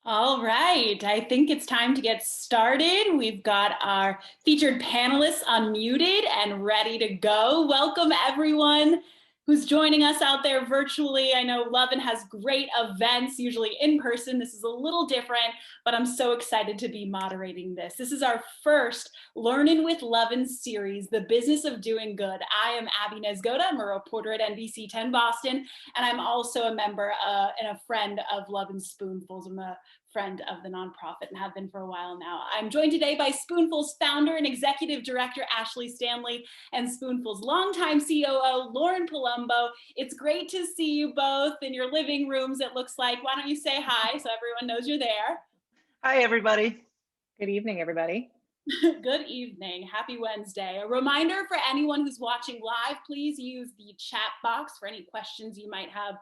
All right, I think it's time to get started. We've got our featured panelists unmuted and ready to go. Welcome everyone who's joining us out there virtually. I know Lovin has great events, usually in person. This is a little different, but I'm so excited to be moderating this. This is our first Learning with Lovin series, The Business of Doing Good. I am Abbey Niezgoda. I'm a reporter at NBC 10 Boston, and I'm also a member and a friend of Lovin Spoonfuls. I'm a friend of the nonprofit and have been for a while now. I'm joined today by Spoonfuls founder and executive director Ashley Stanley and Spoonfuls longtime COO Lauren Palumbo. It's great to see you both in your living rooms, it looks like. Why don't you say hi so everyone knows you're there? Hi, everybody. Good evening, everybody. Good evening. Happy Wednesday. A reminder for anyone who's watching live, please use the chat box for any questions you might have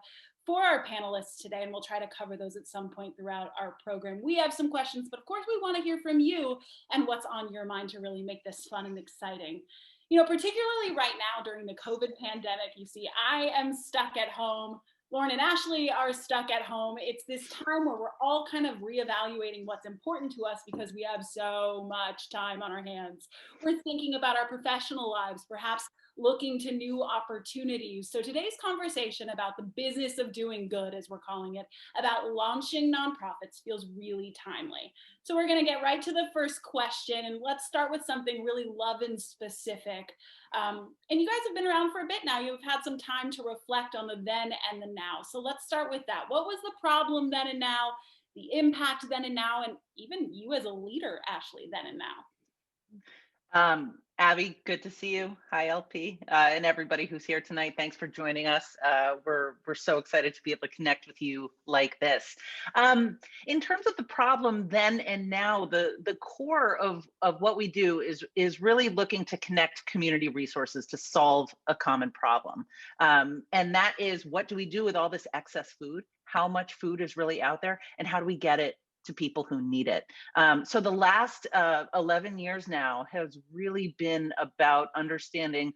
for our panelists today, and we'll try to cover those at some point throughout our program. We have some questions, but of course we want to hear from you and what's on your mind to really make this fun and exciting. You know, particularly right now during the COVID pandemic, you see, I am stuck at home. Lauren and Ashley are stuck at home. It's this time where we're all kind of reevaluating what's important to us because we have so much time on our hands. We're thinking about our professional lives, perhaps looking to new opportunities. So today's conversation about the business of doing good, as we're calling it, about launching nonprofits feels really timely. So we're going to get right to the first question, and let's start with something really Lovin specific. And you guys have been around for a bit now. You've had some time to reflect on the then and the now. So let's start with that. What was the problem then and now, the impact then and now, and even you as a leader, Ashley, then and now? Abby, good to see you. Hi, LP, and everybody who's here tonight. Thanks for joining us. We're so excited to be able to connect with you like this. In terms of the problem then and now, the core of what we do is really looking to connect community resources to solve a common problem, and that is, what do we do with all this excess food? How much food is really out there, and how do we get it to people who need it? So the last 11 years now has really been about understanding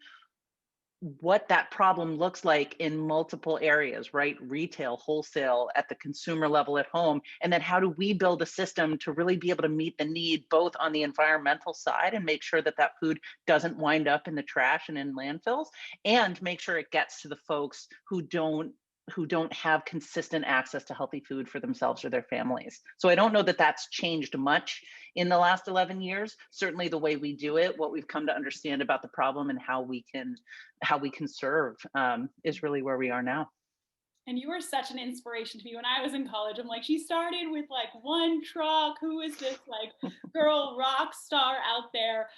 what that problem looks like in multiple areas, right? Retail, wholesale, at the consumer level at home. And then how do we build a system to really be able to meet the need both on the environmental side and make sure that that food doesn't wind up in the trash and in landfills, and make sure it gets to the folks who don't have consistent access to healthy food for themselves or their families. So I don't know that that's changed much in the last 11 years. Certainly the way we do it, what we've come to understand about the problem and how we can serve, is really where we are now. And you were such an inspiration to me when I was in college. I'm like, she started with like one truck. Who is this like girl rock star out there?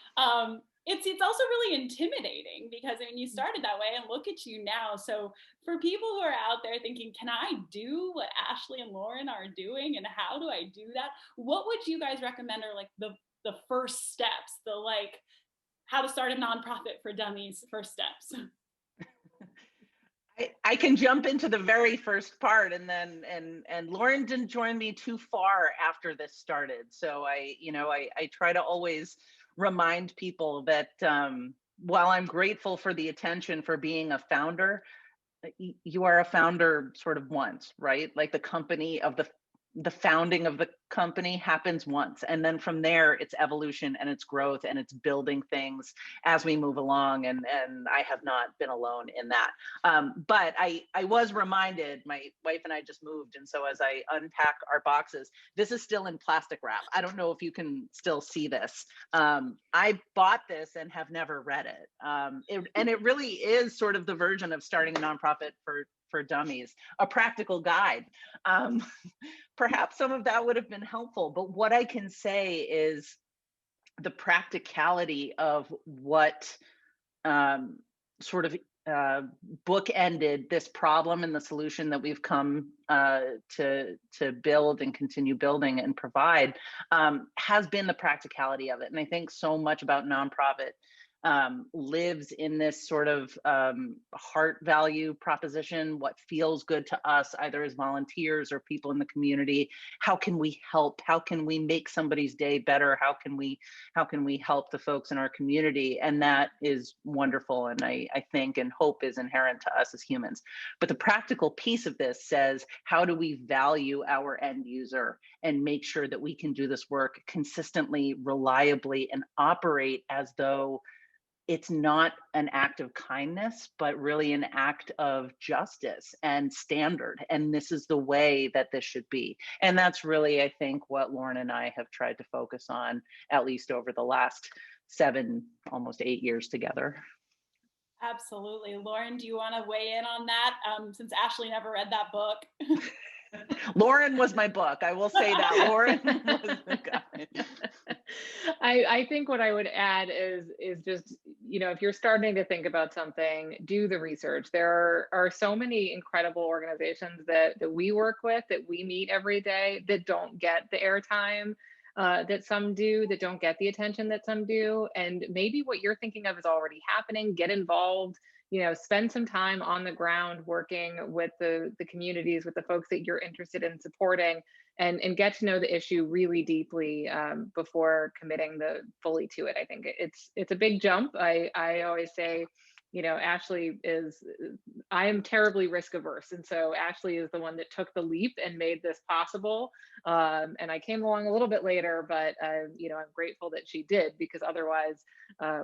It's also really intimidating because I mean you started that way and look at you now. So for people who are out there thinking, can I do what Ashley and Lauren are doing, and how do I do that? What would you guys recommend are like the first steps, the like how to start a nonprofit for dummies first steps? I can jump into the very first part, and then and Lauren didn't join me too far after this started. So I try to always remind people that, while I'm grateful for the attention for being a founder, you are a founder sort of once, right? Like the founding of the company happens once, and then from there it's evolution and it's growth and it's building things as we move along, and I have not been alone in that. But I was reminded, my wife and I just moved, and so as I unpack our boxes, this is still in plastic wrap. I don't know if you can still see this. I bought this and have never read it. And it really is sort of the version of starting a nonprofit for dummies, a practical guide. Perhaps some of that would have been helpful, but what I can say is the practicality of what, sort of bookended this problem and the solution that we've come to build and continue building and provide, has been the practicality of it. And I think so much about nonprofit lives in this sort of heart value proposition, what feels good to us, either as volunteers or people in the community. How can we help? How can we make somebody's day better? How can we help the folks in our community? And that is wonderful. And I think and hope is inherent to us as humans. But the practical piece of this says, how do we value our end user and make sure that we can do this work consistently, reliably, and operate as though it's not an act of kindness, but really an act of justice and standard. And this is the way that this should be. And that's really, I think, what Lauren and I have tried to focus on, at least over the last 7, almost 8 years together. Absolutely. Lauren, do you want to weigh in on that? Since Ashley never read that book. Lauren was my book. I will say that. Lauren was the guy. I think what I would add is just, if you're starting to think about something, do the research. There are so many incredible organizations that we work with, that we meet every day, that don't get the airtime that some do, that don't get the attention that some do. And maybe what you're thinking of is already happening. Get involved. Spend some time on the ground working with the communities, with the folks that you're interested in supporting, and get to know the issue really deeply before committing fully to it. I think it's a big jump. I always say, Ashley I am terribly risk averse. And so Ashley is the one that took the leap and made this possible. And I came along a little bit later, but I'm grateful that she did, because otherwise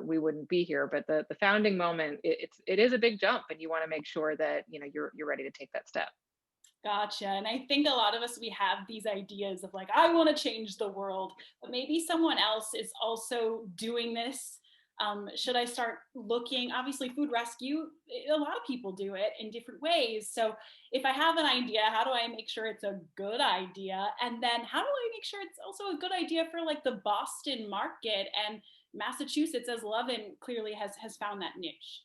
we wouldn't be here. But the founding moment, it is a big jump, and you want to make sure that, you're ready to take that step. Gotcha. And I think a lot of us, we have these ideas of like, I want to change the world, but maybe someone else is also doing this. Should I start looking? Obviously, food rescue, a lot of people do it in different ways. So if I have an idea, how do I make sure it's a good idea? And then how do I make sure it's also a good idea for like the Boston market and Massachusetts, as Lovin clearly has found that niche?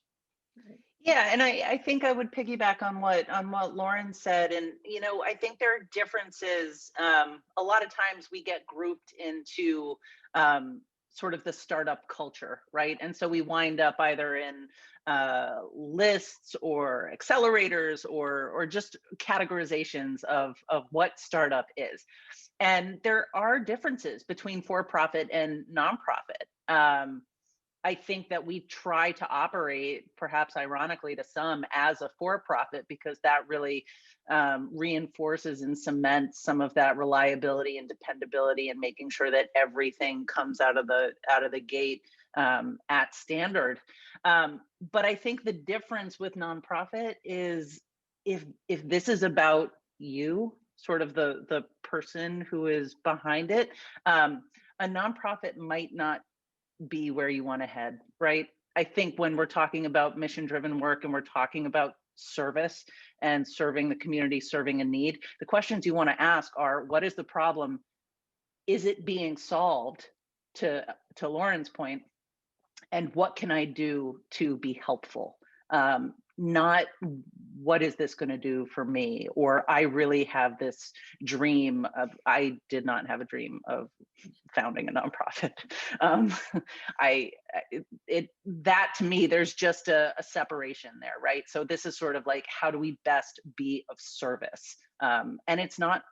Yeah, and I think I would piggyback on what Lauren said. And I think there are differences. A lot of times we get grouped into sort of the startup culture, right? And so we wind up either in lists or accelerators or just categorizations of what startup is. And there are differences between for-profit and nonprofit. I think that we try to operate, perhaps ironically to some, as a for-profit, because that really reinforces and cements some of that reliability and dependability, and making sure that everything comes out of the gate at standard. But I think the difference with nonprofit is if this is about you, sort of the person who is behind it, a nonprofit might not be where you want to head, right? I think when we're talking about mission-driven work and we're talking about service and serving the community, serving a need, the questions you want to ask are, what is the problem? Is it being solved, to Lauren's point? And what can I do to be helpful? Not what is this going to do for me? Or I really have this dream of, I did not have a dream of founding a nonprofit. That to me, there's just a separation there, right? So this is sort of like, how do we best be of service? And it's not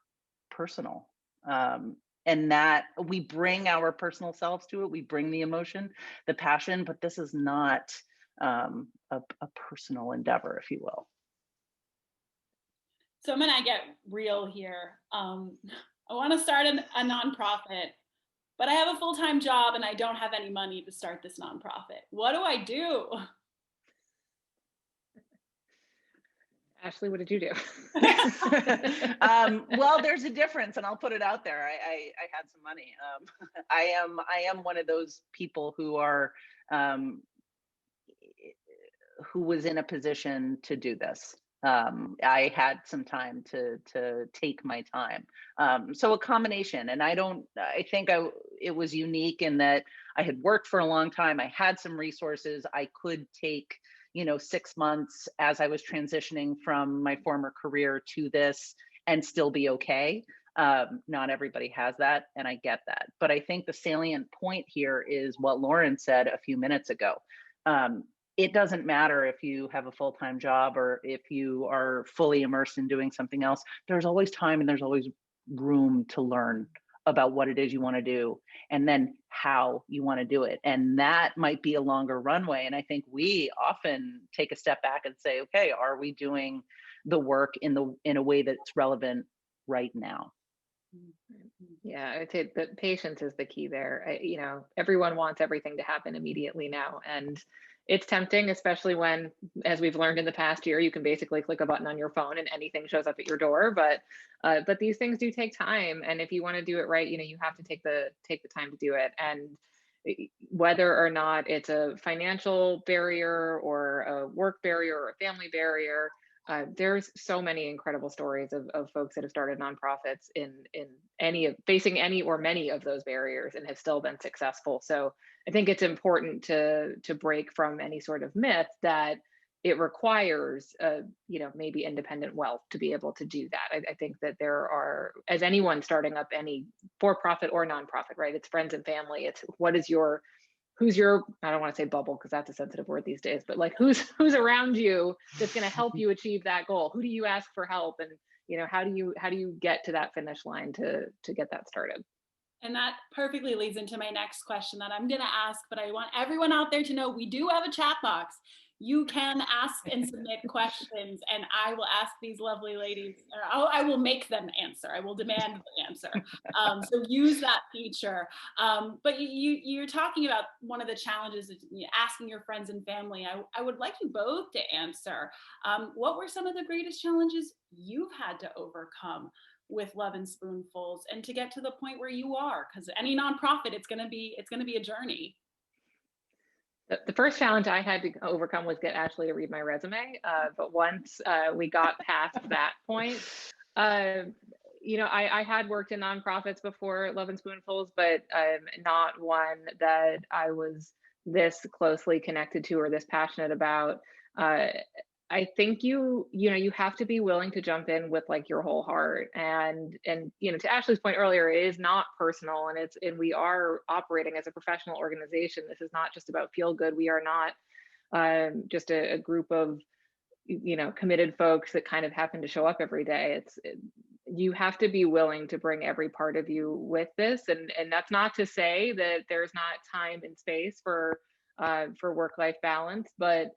personal. And that we bring our personal selves to it. We bring the emotion, the passion, but this is not a personal endeavor, if you will. So I'm gonna get real here. I want to start a nonprofit, but I have a full-time job and I don't have any money to start this nonprofit. What do I do? Ashley, what did you do? Well, there's a difference, and I'll put it out there. I had some money. I am one of those people who are who was in a position to do this. I had some time to take my time. So a combination, and I think it was unique in that I had worked for a long time. I had some resources. I could take 6 months as I was transitioning from my former career to this and still be okay. Not everybody has that, and I get that. But I think the salient point here is what Lauren said a few minutes ago. It doesn't matter if you have a full-time job or if you are fully immersed in doing something else. There's always time and there's always room to learn about what it is you want to do and then how you want to do it. And that might be a longer runway. And I think we often take a step back and say, okay, are we doing the work in a way that's relevant right now? Yeah, I'd say that patience is the key there. Everyone wants everything to happen immediately now. And it's tempting, especially when, as we've learned in the past year, you can basically click a button on your phone and anything shows up at your door. But these things do take time. And if you want to do it right, you have to take the time to do it. And whether or not it's a financial barrier or a work barrier or a family barrier, there's so many incredible stories of folks that have started nonprofits in facing any or many of those barriers and have still been successful. So I think it's important to break from any sort of myth that it requires maybe independent wealth to be able to do that. I think that there are, as anyone starting up any for-profit or nonprofit, right? It's friends and family. It's who's your, I don't want to say bubble because that's a sensitive word these days, but like who's around you that's going to help you achieve that goal? Who do you ask for help? And how do you get to that finish line to get that started? And that perfectly leads into my next question that I'm going to ask, but I want everyone out there to know we do have a chat box. You can ask and submit questions, and I will ask these lovely ladies, or I will make them answer. I will demand the answer. So use that feature. But you're talking about one of the challenges of asking your friends and family. I would like you both to answer. What were some of the greatest challenges you've had to overcome with Lovin Spoonfuls and to get to the point where you are? Because any nonprofit, it's going to be a journey. The first challenge I had to overcome was get Ashley to read my resume. But once we got past that point, I had worked in nonprofits before Lovin Spoonfuls, but not one that I was this closely connected to or this passionate about. I think you have to be willing to jump in with like your whole heart, and to Ashley's point earlier, it is not personal, and we are operating as a professional organization. This is not just about feel good. We are not just a group of committed folks that kind of happen to show up every day. You have to be willing to bring every part of you with this, and that's not to say that there's not time and space for work-life balance, but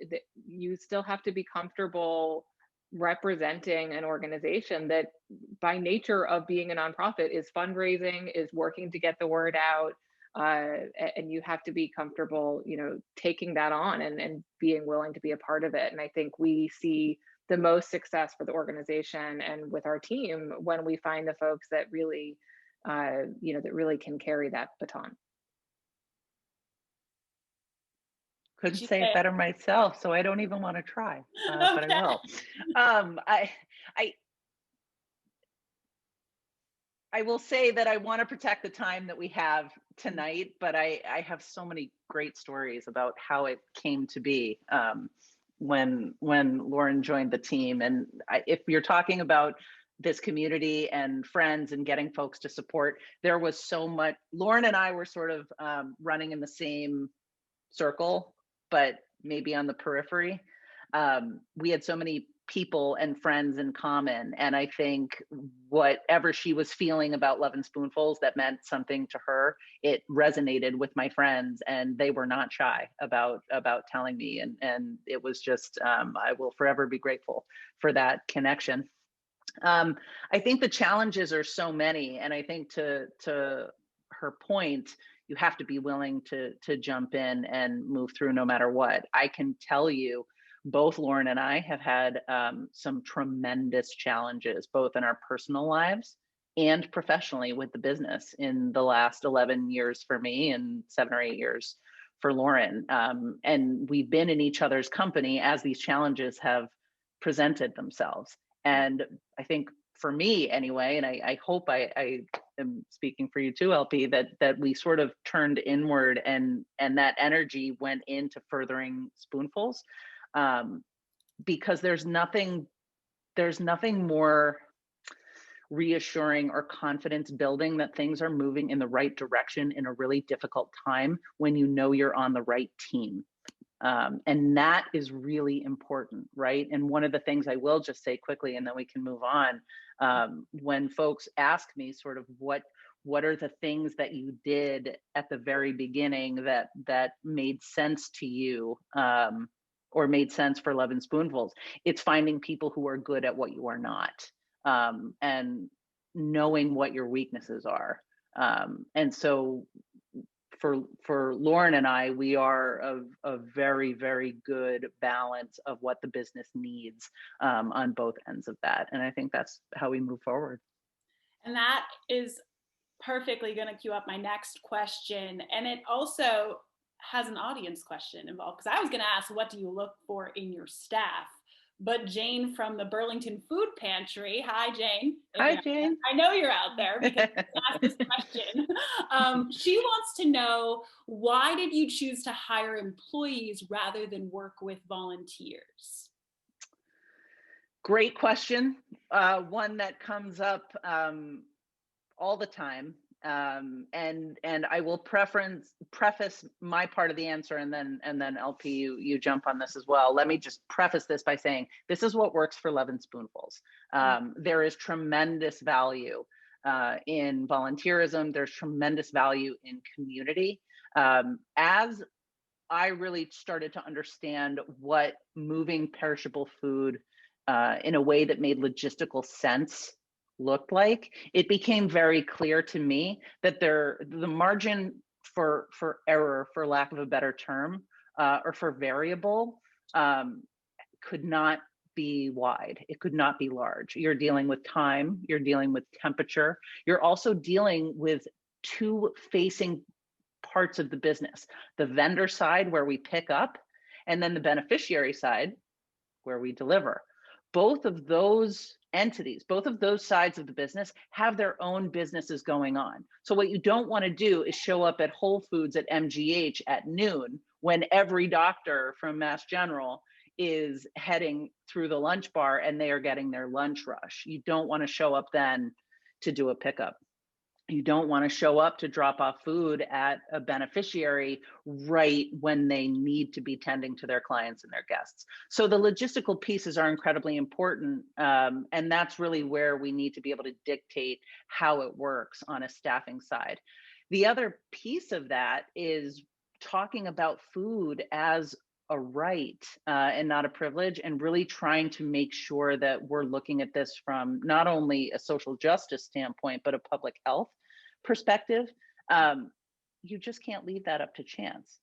you still have to be comfortable representing an organization that by nature of being a nonprofit is fundraising, is working to get the word out, and you have to be comfortable taking that on and being willing to be a part of it. And I think we see the most success for the organization and with our team when we find the folks that really can carry that baton. Couldn't say it better myself, so I don't even want to try, but I will. I will say that I want to protect the time that we have tonight, but I have so many great stories about how it came to be when Lauren joined the team. And if you're talking about this community and friends and getting folks to support, there was so much. Lauren and I were sort of running in the same circle, but maybe on the periphery. We had so many people and friends in common. And I think whatever she was feeling about Lovin Spoonfuls that meant something to her, it resonated with my friends, and they were not shy about telling me. And it was just, I will forever be grateful for that connection. I think the challenges are so many. And I think to her point, you have to be willing to jump in and move through no matter what. I can tell you, both Lauren and I have had some tremendous challenges, both in our personal lives and professionally with the business in the last 11 years for me and 7 or 8 years for Lauren. And we've been in each other's company as these challenges have presented themselves. And I think for me anyway, and I hope I am speaking for you too, LP, that we sort of turned inward and that energy went into furthering Spoonfuls, because there's nothing more, reassuring or confidence building that things are moving in the right direction in a really difficult time when you know you're on the right team. And that is really important, right? And one of the things I will just say quickly, and then we can move on, when folks ask me sort of what are the things that you did at the very beginning that made sense to you, or made sense for Lovin Spoonfuls, it's finding people who are good at what you are not, and knowing what your weaknesses are. And so for Lauren and I, we are a very, very good balance of what the business needs, on both ends of that. And I think that's how we move forward. And that is perfectly going to cue up my next question. And it also has an audience question involved, because I was going to ask, what do you look for in your staff? But Jane from the Burlington Food Pantry, hi Jane. Hi Jane. I know you're out there because I asked this question. She wants to know, why did you choose to hire employees rather than work with volunteers? Great question. One that comes up all the time. And I will preface my part of the answer, and then LP, you jump on this as well. Let me just preface this by saying this is what works for Lovin Spoonfuls. There is tremendous value in volunteerism. There's tremendous value in community. As I really started to understand what moving perishable food in a way that made logistical sense looked like, it became very clear to me that the margin for error, for lack of a better term, or for variable, could not be wide. It could not be large. You're dealing with time, you're dealing with temperature, you're also dealing with two facing parts of the business: the vendor side, where we pick up, and then the beneficiary side, where we deliver. Both of those entities, both of those sides of the business have their own businesses going on. So what you don't want to do is show up at Whole Foods at MGH at noon when every doctor from Mass General is heading through the lunch bar and they are getting their lunch rush. You don't want to show up then to do a pickup. You don't want to show up to drop off food at a beneficiary right when they need to be tending to their clients and their guests. So the logistical pieces are incredibly important. And that's really where we need to be able to dictate how it works on a staffing side. The other piece of that is talking about food as a right and not a privilege, and really trying to make sure that we're looking at this from not only a social justice standpoint, but a public health perspective. You just can't leave that up to chance.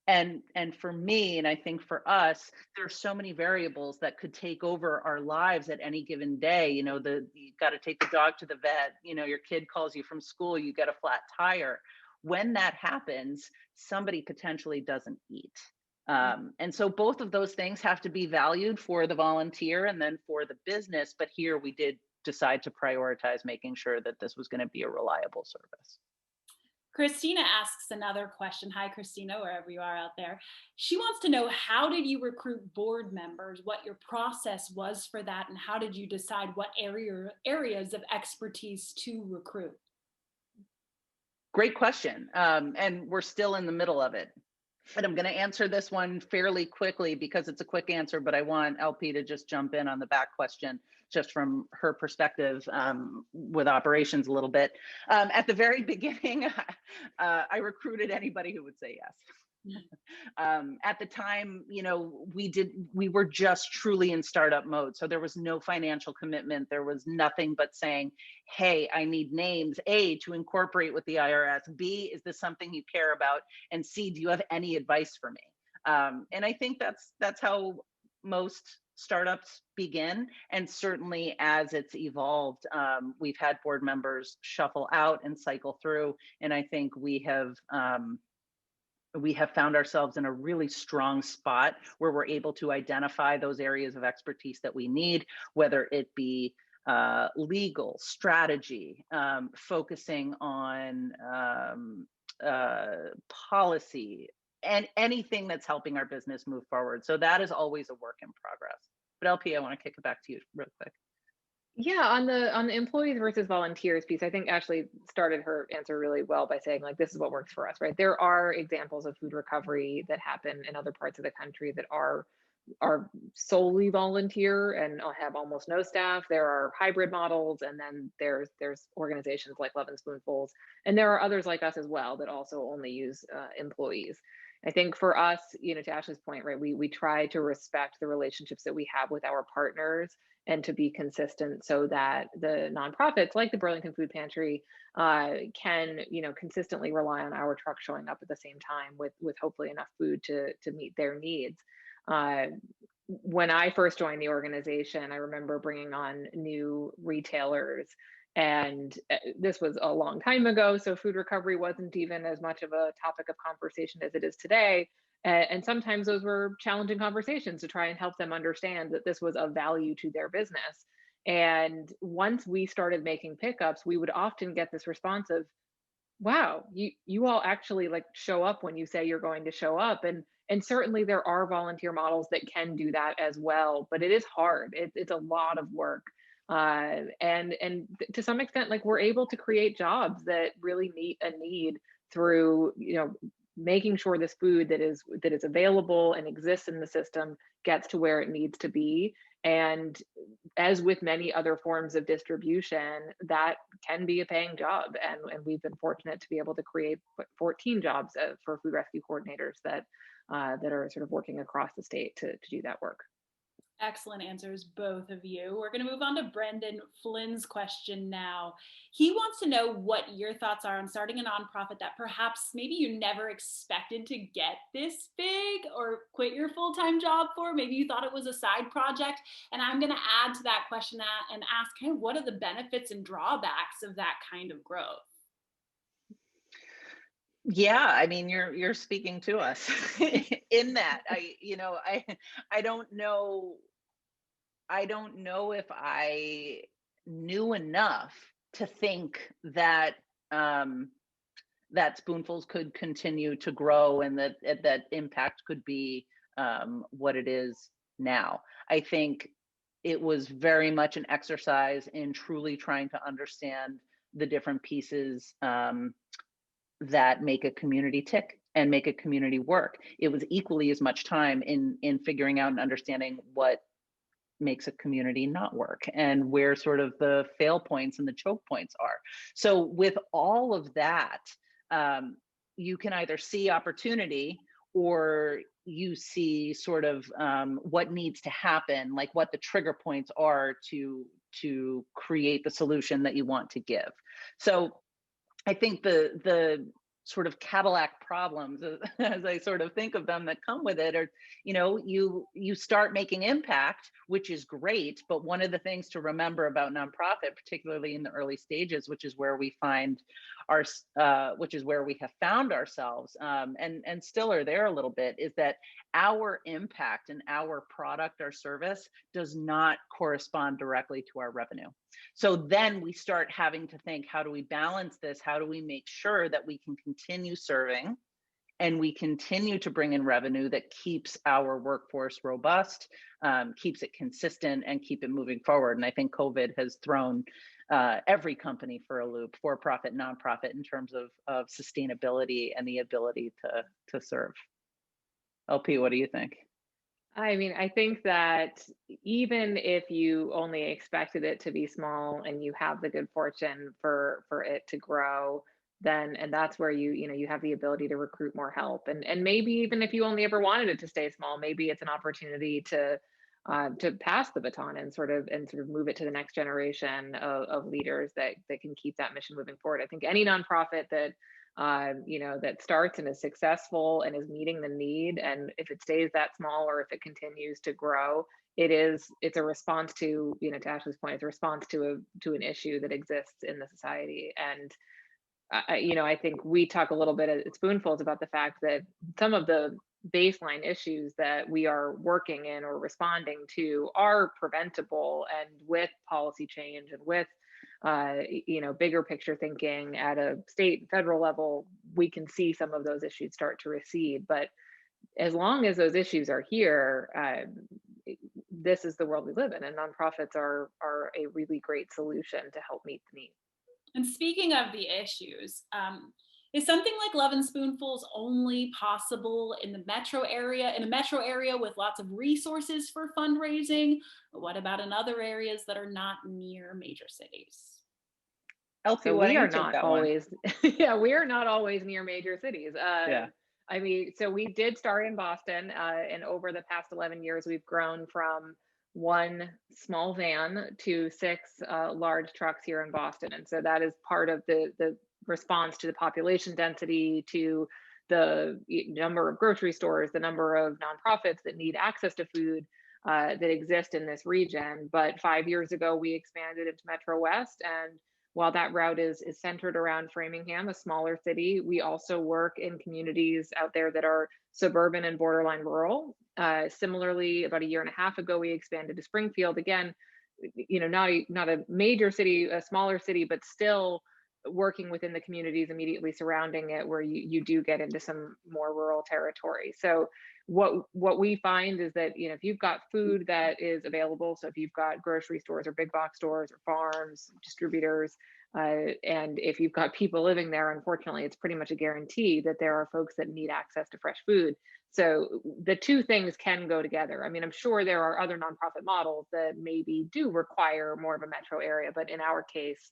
And for me, and I think for us, there are so many variables that could take over our lives at any given day. You got to take the dog to the vet, your kid calls you from school, you get a flat tire. When that happens, somebody potentially doesn't eat. And so both of those things have to be valued for the volunteer and then for the business. But here we did decide to prioritize making sure that this was going to be a reliable service. Christina asks another question. Hi, Christina, wherever you are out there. She wants to know, how did you recruit board members, what your process was for that, and how did you decide what areas of expertise to recruit? Great question. And we're still in the middle of it. And I'm going to answer this one fairly quickly because it's a quick answer, but I want LP to just jump in on the back question, just from her perspective with operations a little bit. At the very beginning, I recruited anybody who would say yes. At the time, we were just truly in startup mode. So there was no financial commitment. There was nothing but saying, hey, I need names, A, to incorporate with the IRS, B, is this something you care about? And C, do you have any advice for me? And I think that's how most startups begin. And certainly as it's evolved, we've had board members shuffle out and cycle through. And I think we have found ourselves in a really strong spot where we're able to identify those areas of expertise that we need, whether it be legal, strategy, focusing on policy, and anything that's helping our business move forward. So that is always a work in progress. But LP, I want to kick it back to you real quick. Yeah, on the employees versus volunteers piece, I think Ashley started her answer really well by saying like this is what works for us, right? There are examples of food recovery that happen in other parts of the country that are solely volunteer and have almost no staff. There are hybrid models, and then there's organizations like Lovin Spoonfuls, and there are others like us as well that also only use employees. I think for us, to Ashley's point, right, we try to respect the relationships that we have with our partners and to be consistent so that the nonprofits like the Burlington Food Pantry can, consistently rely on our truck showing up at the same time with hopefully enough food to meet their needs. Uh, when I first joined the organization, I remember bringing on new retailers, and this was a long time ago, so food recovery wasn't even as much of a topic of conversation as it is today. And sometimes those were challenging conversations to try and help them understand that this was of value to their business. And once we started making pickups, we would often get this response of, wow, you all actually like show up when you say you're going to show up. And certainly there are volunteer models that can do that as well, but it is hard. It's a lot of work. And to some extent, like we're able to create jobs that really meet a need through, making sure this food that is available and exists in the system gets to where it needs to be. And as with many other forms of distribution, that can be a paying job. And we've been fortunate to be able to create 14 jobs for food rescue coordinators that are sort of working across the state to do that work. Excellent answers, both of you. We're going to move on to Brendan Flynn's question now. He wants to know what your thoughts are on starting a nonprofit that perhaps maybe you never expected to get this big or quit your full-time job for. Maybe you thought it was a side project. And I'm going to add to that question and ask kind of what are the benefits and drawbacks of that kind of growth? Yeah, I mean, you're speaking to us in that. I don't know. I don't know if I knew enough to think that that Spoonfuls could continue to grow and that impact could be what it is now. I think it was very much an exercise in truly trying to understand the different pieces that make a community tick and make a community work. It was equally as much time in figuring out and understanding what makes a community not work and where sort of the fail points and the choke points are. So with all of that, you can either see opportunity or you see sort of what needs to happen, like what the trigger points are to create the solution that you want to give. So I think the sort of Cadillac problems, as I sort of think of them, that come with it are, you start making impact, which is great. But one of the things to remember about nonprofit, particularly in the early stages, which is where we have found ourselves, and still are there a little bit, is that our impact and our product or service does not correspond directly to our revenue. So then we start having to think, how do we balance this? How do we make sure that we can continue serving and we continue to bring in revenue that keeps our workforce robust, keeps it consistent, and keep it moving forward? And I think COVID has thrown every company for a loop, for-profit, nonprofit, in terms of sustainability and the ability to serve. LP, what do you think? I mean, I think that even if you only expected it to be small and you have the good fortune for it to grow, and that's where you have the ability to recruit more help. And maybe even if you only ever wanted it to stay small, maybe it's an opportunity to pass the baton and sort of move it to the next generation of leaders that can keep that mission moving forward. I think any nonprofit that that starts and is successful and is meeting the need, and if it stays that small or if it continues to grow, it's a response to, to Ashley's point, it's a response to an issue that exists in the society. And I think we talk a little bit at Spoonfuls about the fact that some of the baseline issues that we are working in or responding to are preventable, and with policy change and with bigger picture thinking at a state and federal level, we can see some of those issues start to recede. But as long as those issues are here, this is the world we live in, and nonprofits are a really great solution to help meet the need. And speaking of the issues, is something like Lovin Spoonfuls only possible in the metro area, in a metro area with lots of resources for fundraising? What about in other areas that are not near major cities? Elsie, So why we don't are you take not that one? always, yeah, we are not always near major cities. Yeah. I mean, so we did start in Boston, and over the past 11 years, we've grown from one small van to six large trucks here in Boston. And so that is part of the response to the population density, to the number of grocery stores, the number of nonprofits that need access to food that exist in this region. But 5 years ago, we expanded into Metro West, and while that route is centered around Framingham, a smaller city, we also work in communities out there that are suburban and borderline rural. Similarly, about a year and a half ago, we expanded to Springfield. Again, not a major city, a smaller city, but still working within the communities immediately surrounding it, where you do get into some more rural territory. So what we find is that, if you've got food that is available, so if you've got grocery stores or big box stores or farms, distributors, and if you've got people living there, unfortunately, it's pretty much a guarantee that there are folks that need access to fresh food. So the two things can go together. I mean, I'm sure there are other nonprofit models that maybe do require more of a metro area, but in our case,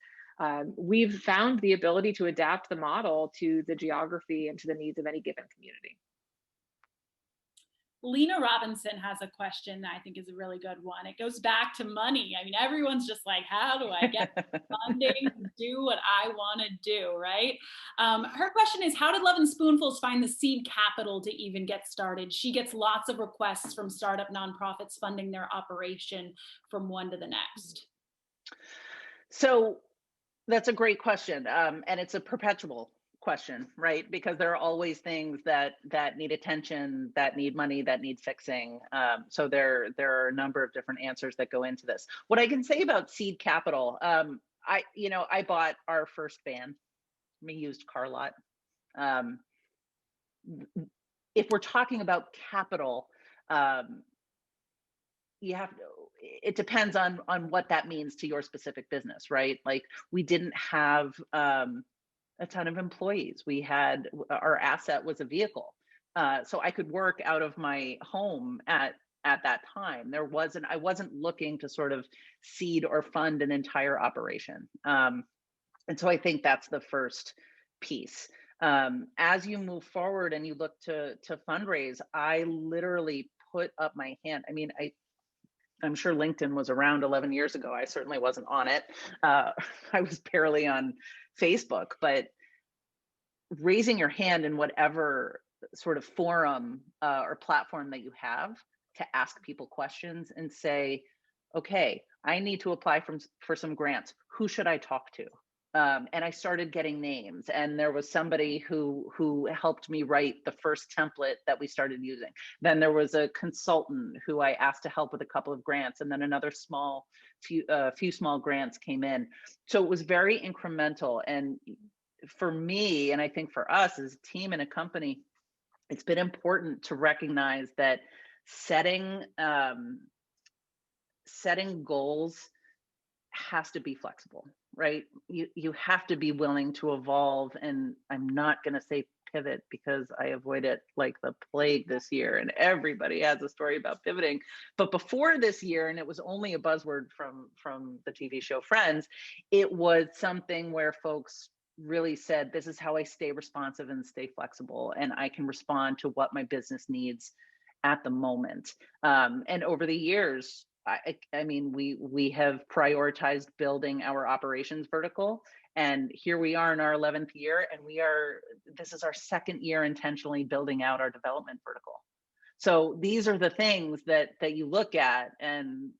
we've found the ability to adapt the model to the geography and to the needs of any given community. Lena Robinson has a question that I think is a really good one. It goes back to money. I mean, everyone's just like, how do I get funding to do what I want to do, right? Her question is, how did Lovin Spoonfuls find the seed capital to even get started? She gets lots of requests from startup nonprofits funding their operation from one to the next. So that's a great question, and it's a perpetual question, right? Because there are always things that need attention, that need money, that need fixing. So there are a number of different answers that go into this. What I can say about seed capital, I bought our first van, a used car lot. If we're talking about capital, it depends on what that means to your specific business, right? Like, we didn't have a ton of employees. Our asset was a vehicle. So I could work out of my home at that time. I wasn't looking to sort of seed or fund an entire operation. And so I think that's the first piece. As you move forward and you look to fundraise, I literally put up my hand. I mean, I'm sure LinkedIn was around 11 years ago. I certainly wasn't on it. I was barely on Facebook, but raising your hand in whatever sort of forum or platform that you have to ask people questions and say, okay, I need to apply for some grants. Who should I talk to? And I started getting names, and there was somebody who helped me write the first template that we started using. Then there was a consultant who I asked to help with a couple of grants, and then another few small grants came in. So it was very incremental. And for me, and I think for us as a team and a company, it's been important to recognize that setting goals has to be flexible, right? You have to be willing to evolve. And I'm not going to say pivot, because I avoid it like the plague this year, and everybody has a story about pivoting. But before this year, and it was only a buzzword from the TV show Friends, it was something where folks really said, this is how I stay responsive and stay flexible, and I can respond to what my business needs at the moment. And over the years, I mean, we have prioritized building our operations vertical, and here we are in our 11th year, and this is our second year intentionally building out our development vertical. So these are the things that you look at, and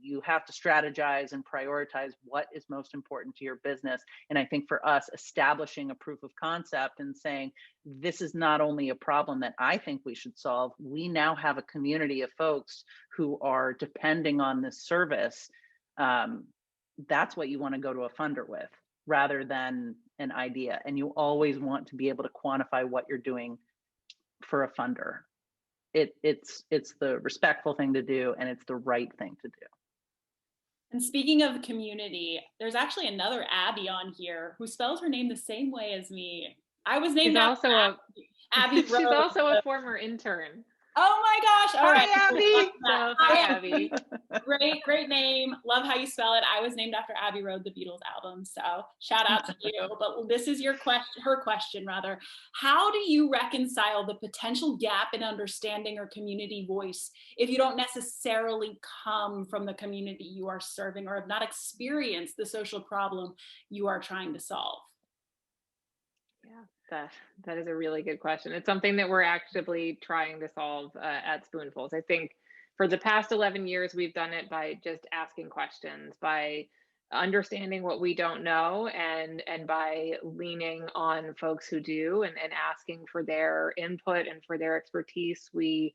you have to strategize and prioritize what is most important to your business. And I think for us, establishing a proof of concept and saying, this is not only a problem that I think we should solve, we now have a community of folks who are depending on this service. That's what you want to go to a funder with, rather than an idea. And you always want to be able to quantify what you're doing for a funder. it's the respectful thing to do, and it's the right thing to do. And speaking of community, there's actually another Abby on here who spells her name the same way as me. I was named after Abbey she's Road. also a former intern. Oh my gosh. All right. Abby. So, hi, Abby. Great name. Love how you spell it. I was named after Abbey Road, the Beatles album. So shout out to you. But this is your question, her question rather. How do you reconcile the potential gap in understanding or community voice if you don't necessarily come from the community you are serving or have not experienced the social problem you are trying to solve? Yeah, that is a really good question. It's something that we're actively trying to solve at Spoonfuls. I think for the past 11 years, we've done it by just asking questions, by understanding what we don't know, and by leaning on folks who do, and asking for their input and for their expertise. We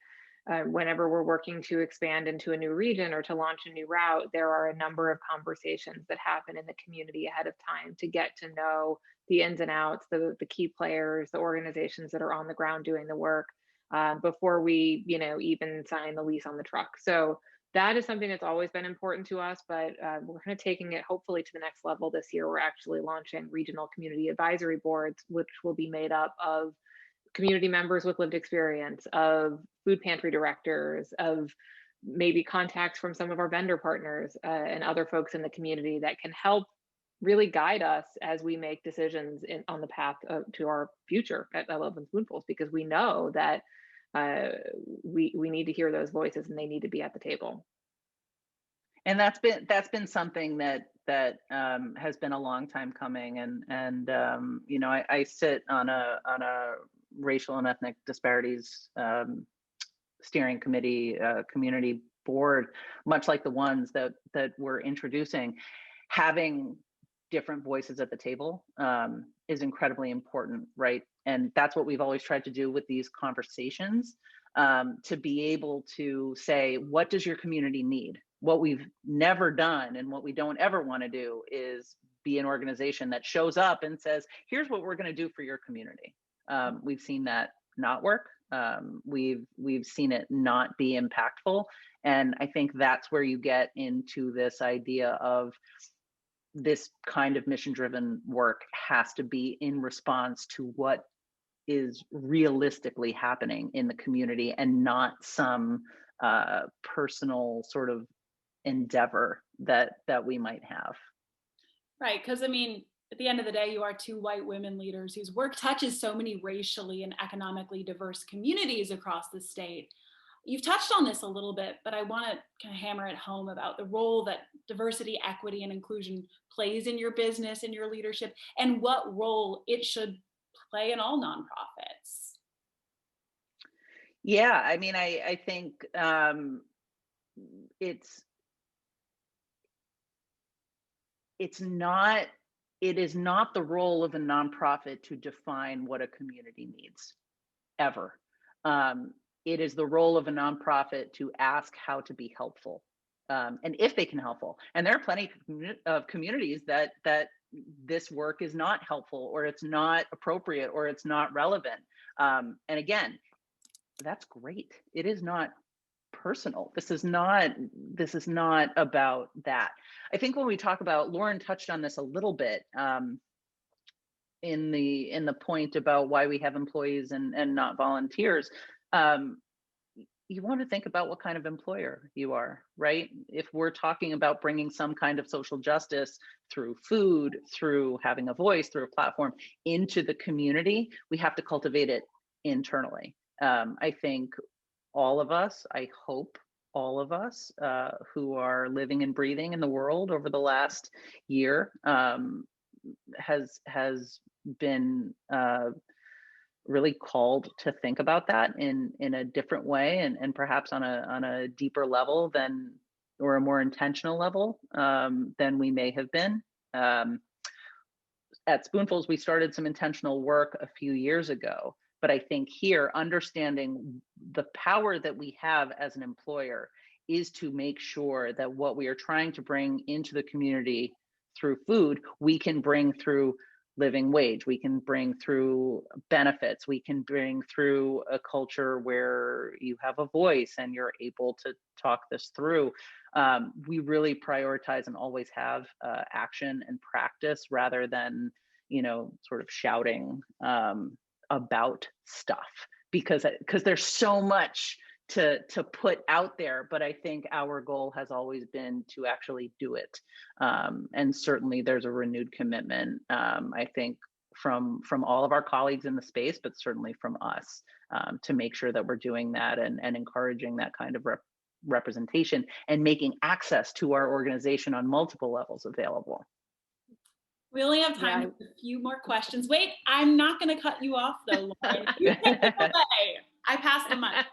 whenever we're working to expand into a new region or to launch a new route, there are a number of conversations that happen in the community ahead of time to get to know the ins and outs, the key players, the organizations that are on the ground doing the work, before we, even sign the lease on the truck. So that is something that's always been important to us, but we're kind of taking it hopefully to the next level this year. We're actually launching regional community advisory boards, which will be made up of community members with lived experience, of food pantry directors, of maybe contacts from some of our vendor partners, and other folks in the community that can help really guide us as we make decisions on the path to our future at Lovin Spoonfuls, because we know that we need to hear those voices, and they need to be at the table. And that's been something that has been a long time coming. And I sit on a racial and ethnic disparities steering committee, community board, much like the ones that we're introducing. Having different voices at the table is incredibly important, right? And that's what we've always tried to do with these conversations, to be able to say, what does your community need? What we've never done and what we don't ever want to do is be an organization that shows up and says, here's what we're going to do for your community. We've seen that not work. We've seen it not be impactful. And I think that's where you get into this idea of this kind of mission-driven work has to be in response to what is realistically happening in the community, and not some personal sort of endeavor that we might have. Right, because I mean, at the end of the day, you are two white women leaders whose work touches so many racially and economically diverse communities across the state. You've touched on this a little bit, but I want to kind of hammer it home about the role that diversity, equity, and inclusion plays in your business and your leadership, and what role it should play in all nonprofits. Yeah, I mean, I think it is not the role of a nonprofit to define what a community needs, ever. It is the role of a nonprofit to ask how to be helpful, and if they can helpful. And there are plenty of communities that this work is not helpful, or it's not appropriate, or it's not relevant. And again, that's great. It is not personal. This is not about that. I think when we talk about, Lauren touched on this a little bit, in the point about why we have employees and not volunteers. You want to think about what kind of employer you are, right? If we're talking about bringing some kind of social justice through food, through having a voice, through a platform into the community, we have to cultivate it internally. I think all of us, I hope all of us who are living and breathing in the world over the last year has been really called to think about that in a different way, and perhaps on a deeper level than, or a more intentional level than we may have been. At Spoonfuls, we started some intentional work a few years ago, but I think here, understanding the power that we have as an employer is to make sure that what we are trying to bring into the community through food, we can bring through living wage. We can bring through benefits. We can bring through a culture where you have a voice and you're able to talk this through. We really prioritize and always have action and practice rather than, sort of shouting about stuff, because there's so much to put out there. But I think our goal has always been to actually do it. And certainly there's a renewed commitment, I think, from all of our colleagues in the space, but certainly from us, to make sure that we're doing that and encouraging that kind of representation and making access to our organization on multiple levels available. We only have time for a few more questions. Wait, I'm not going to cut you off though, Lauren. You take it away. I pass the mic.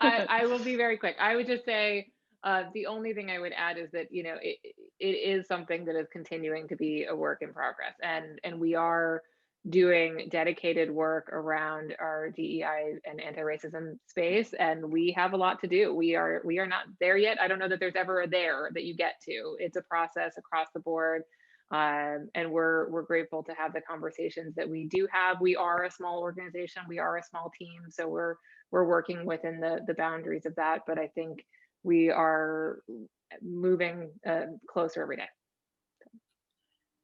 I will be very quick. I would just say the only thing I would add is that it is something that is continuing to be a work in progress, and we are doing dedicated work around our DEI and anti-racism space, and we have a lot to do. We are not there yet. I don't know that there's ever a there that you get to. It's a process across the board. And we're grateful to have the conversations that we do have. We are a small organization. We are a small team. So we're working within the boundaries of that. But I think we are moving closer every day.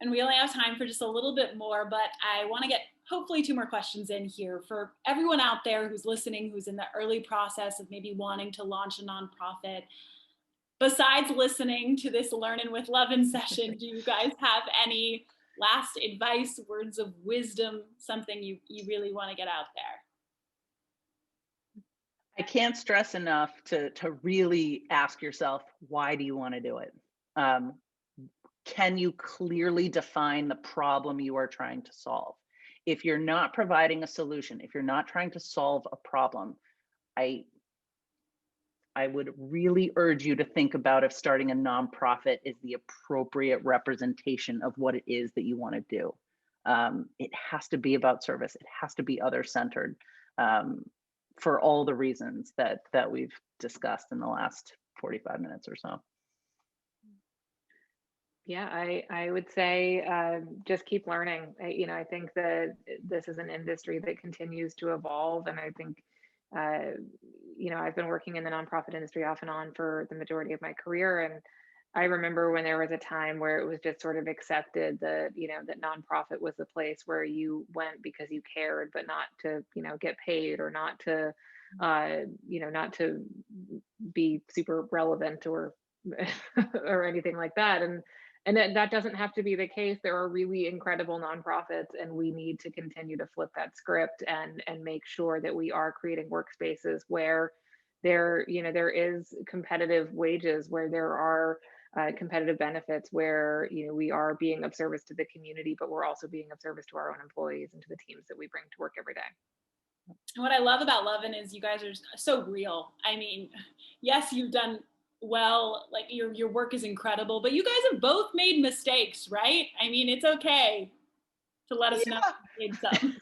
And we only have time for just a little bit more, but I want to get hopefully 2 more questions in here for everyone out there who's listening, who's in the early process of maybe wanting to launch a nonprofit. Besides listening to this Learning with Lovin session, do you guys have any last advice, words of wisdom, something you really want to get out there? I can't stress enough to really ask yourself, why do you want to do it? Can you clearly define the problem you are trying to solve? If you're not providing a solution, if you're not trying to solve a problem, I would really urge you to think about if starting a nonprofit is the appropriate representation of what it is that you want to do. It has to be about service. It has to be other-centered, for all the reasons that we've discussed in the last 45 minutes or so. Yeah, I would say just keep learning. I think that this is an industry that continues to evolve, and I think I've been working in the nonprofit industry off and on for the majority of my career, and I remember when there was a time where it was just sort of accepted that that nonprofit was the place where you went because you cared, but not to get paid, or not to not to be super relevant or or anything like that. And that doesn't have to be the case. There are really incredible nonprofits, and we need to continue to flip that script and make sure that we are creating workspaces where there is competitive wages, where there are competitive benefits, where we are being of service to the community, but we're also being of service to our own employees and to the teams that we bring to work every day. And what I love about Lovin is you guys are so real. I mean, yes, you've done well, like your work is incredible, but you guys have both made mistakes, right? I mean, it's okay to let us know you made some.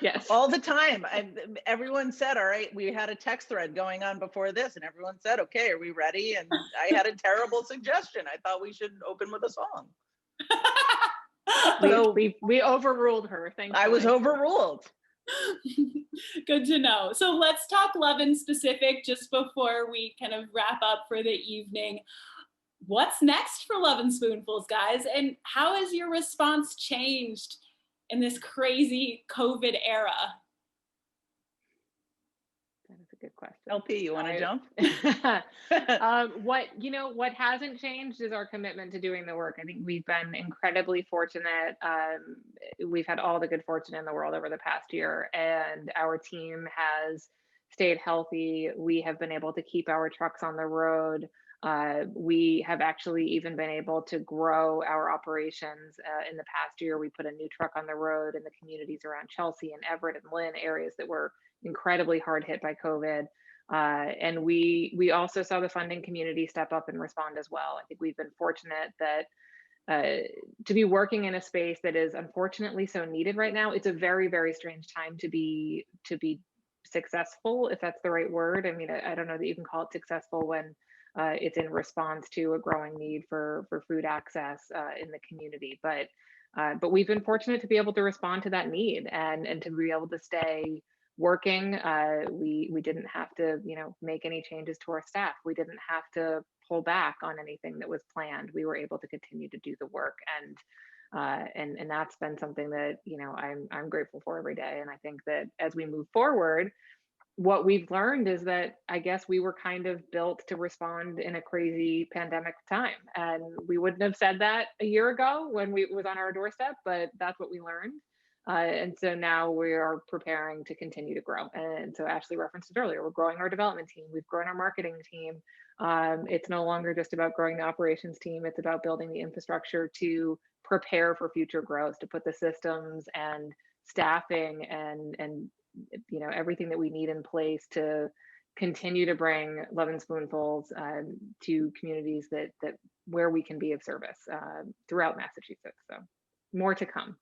Yes, all the time. Everyone said, all right, we had a text thread going on before this, and everyone said, okay, are we ready? And I had a terrible suggestion. I thought we should open with a song. we overruled her. Thankfully. I was overruled. Good to know. So let's talk Lovin specific just before we kind of wrap up for the evening. What's next for Lovin Spoonfuls, guys? And how has your response changed in this crazy COVID era? That is a good question. LP, you want to jump? What hasn't changed is our commitment to doing the work. I think we've been incredibly fortunate. We've had all the good fortune in the world over the past year, and our team has stayed healthy. We have been able to keep our trucks on the road. We have actually even been able to grow our operations. In the past year, we put a new truck on the road in the communities around Chelsea and Everett and Lynn, areas that were incredibly hard hit by COVID. And we also saw the funding community step up and respond as well. I think we've been fortunate that to be working in a space that is unfortunately so needed right now. It's a very, very strange time to be successful, if that's the right word. I mean, I don't know that you can call it successful when it's in response to a growing need for food access in the community. But But we've been fortunate to be able to respond to that need and to be able to stay working. We didn't have to, make any changes to our staff. We didn't have to pull back on anything that was planned. We were able to continue to do the work, and that's been something that I'm grateful for every day. And I think that as we move forward, what we've learned is that I guess we were kind of built to respond in a crazy pandemic time, and we wouldn't have said that a year ago when it was on our doorstep, but that's what we learned. And so now we are preparing to continue to grow. And so Ashley referenced it earlier, we're growing our development team, we've grown our marketing team. It's no longer just about growing the operations team, it's about building the infrastructure to prepare for future growth, to put the systems and staffing and everything that we need in place to continue to bring Lovin Spoonfuls to communities that where we can be of service throughout Massachusetts. So more to come.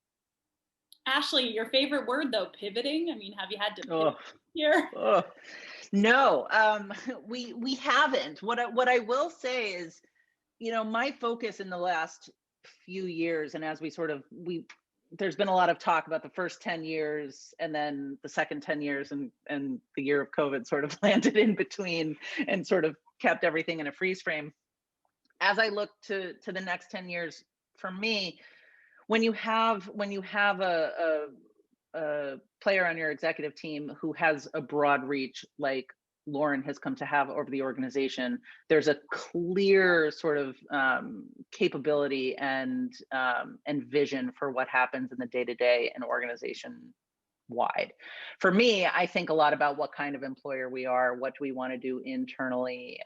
Ashley, your favorite word though, pivoting. I mean, have you had to pivot here? No, we haven't. What I will say is, my focus in the last few years, and as there's been a lot of talk about the first 10 years and then the second 10 years and the year of COVID sort of landed in between and sort of kept everything in a freeze frame. As I look to the next 10 years, for me, when you have a player on your executive team who has a broad reach like Lauren has come to have over the organization, there's a clear sort of capability and vision for what happens in the day-to-day and organization wide. For me, I think a lot about what kind of employer we are, what do we want to do internally,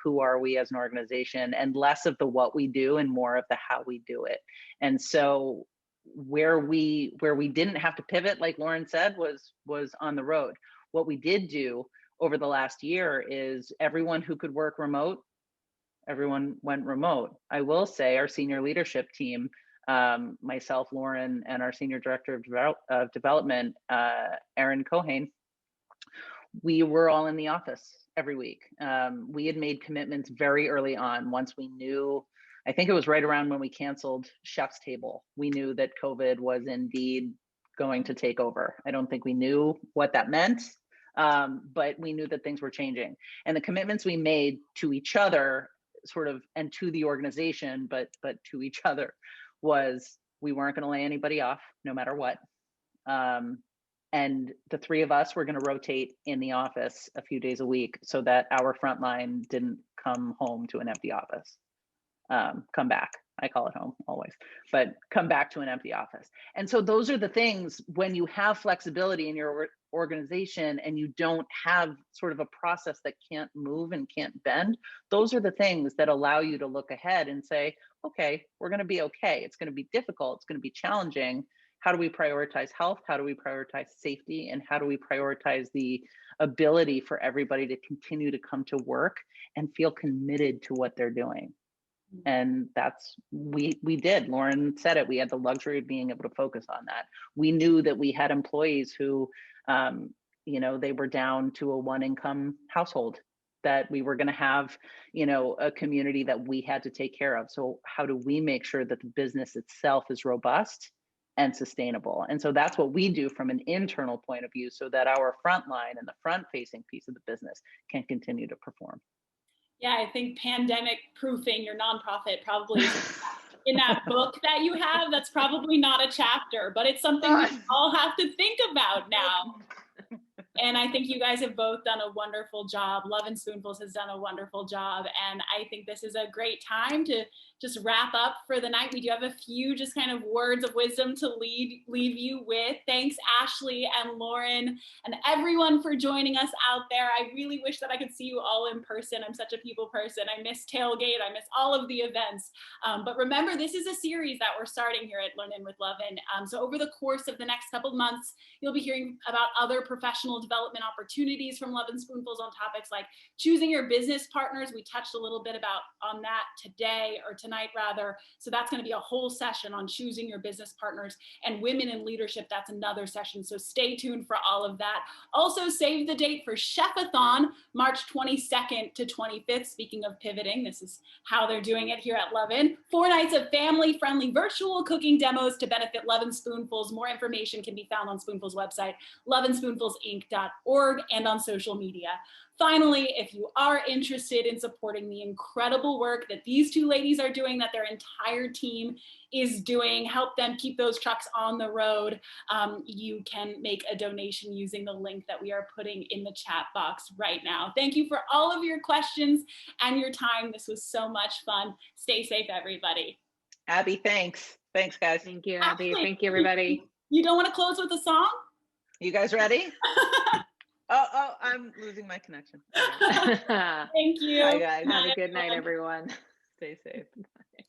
who are we as an organization, and less of the what we do and more of the how we do it. And so where we didn't have to pivot, like Lauren said, was on the road. What we did do over the last year is everyone who could work remote, everyone went remote. I will say our senior leadership team, myself, Lauren, and our senior director of development, Erin Cohane, we were all in the office every week. We had made commitments very early on. Once we knew, I think it was right around when we canceled Chef's Table, we knew that COVID was indeed going to take over. I don't think we knew what that meant, but we knew that things were changing. And the commitments we made to each other and to the organization, but to each other, was we weren't going to lay anybody off no matter what. And the three of us were going to rotate in the office a few days a week so that our frontline didn't come home to an empty office. Come back. I call it home always, but come back to an empty office. And so those are the things when you have flexibility in your organization and you don't have sort of a process that can't move and can't bend, those are the things that allow you to look ahead and say, okay, we're going to be okay. It's going to be difficult. It's going to be challenging. How do we prioritize health? How do we prioritize safety? And how do we prioritize the ability for everybody to continue to come to work and feel committed to what they're doing? And that's, we did. Lauren said it, we had the luxury of being able to focus on that. We knew that we had employees who, they were down to a one income household, that we were going to have, a community that we had to take care of. So how do we make sure that the business itself is robust and sustainable? And so that's what we do from an internal point of view, so that our frontline and the front facing piece of the business can continue to perform. Yeah, I think pandemic proofing your nonprofit probably in that book that you have, that's probably not a chapter, but it's something we all have to think about now. And I think you guys have both done a wonderful job. Lovin Spoonfuls has done a wonderful job. And I think this is a great time to just wrap up for the night. We do have a few just kind of words of wisdom to leave you with. Thanks, Ashley and Lauren and everyone for joining us out there. I really wish that I could see you all in person. I'm such a people person. I miss tailgate. I miss all of the events. But remember, this is a series that we're starting here at Learn In with Lovin. So over the course of the next couple of months, you'll be hearing about other professional development opportunities from Lovin Spoonfuls on topics like choosing your business partners. We touched a little bit on that today, or tonight rather. So that's going to be a whole session on choosing your business partners, and women in leadership. That's another session. So stay tuned for all of that. Also save the date for Chefathon, March 22nd to 25th. Speaking of pivoting, this is how they're doing it here at Lovin. 4 nights of family-friendly virtual cooking demos to benefit Lovin Spoonfuls. More information can be found on Spoonfuls website, lovinspoonfulsinc.org, and on social media. Finally, if you are interested in supporting the incredible work that these 2 ladies are doing, that their entire team is doing, help them keep those trucks on the road, you can make a donation using the link that we are putting in the chat box right now. Thank you for all of your questions and your time. This was so much fun. Stay safe, everybody. Abby, thanks. Thanks, guys. Thank you, Abby. Thank you, everybody. You don't want to close with a song? You guys ready? Oh, I'm losing my connection. Thank you. Bye, guys. Have a good night, everyone. Stay safe. Bye.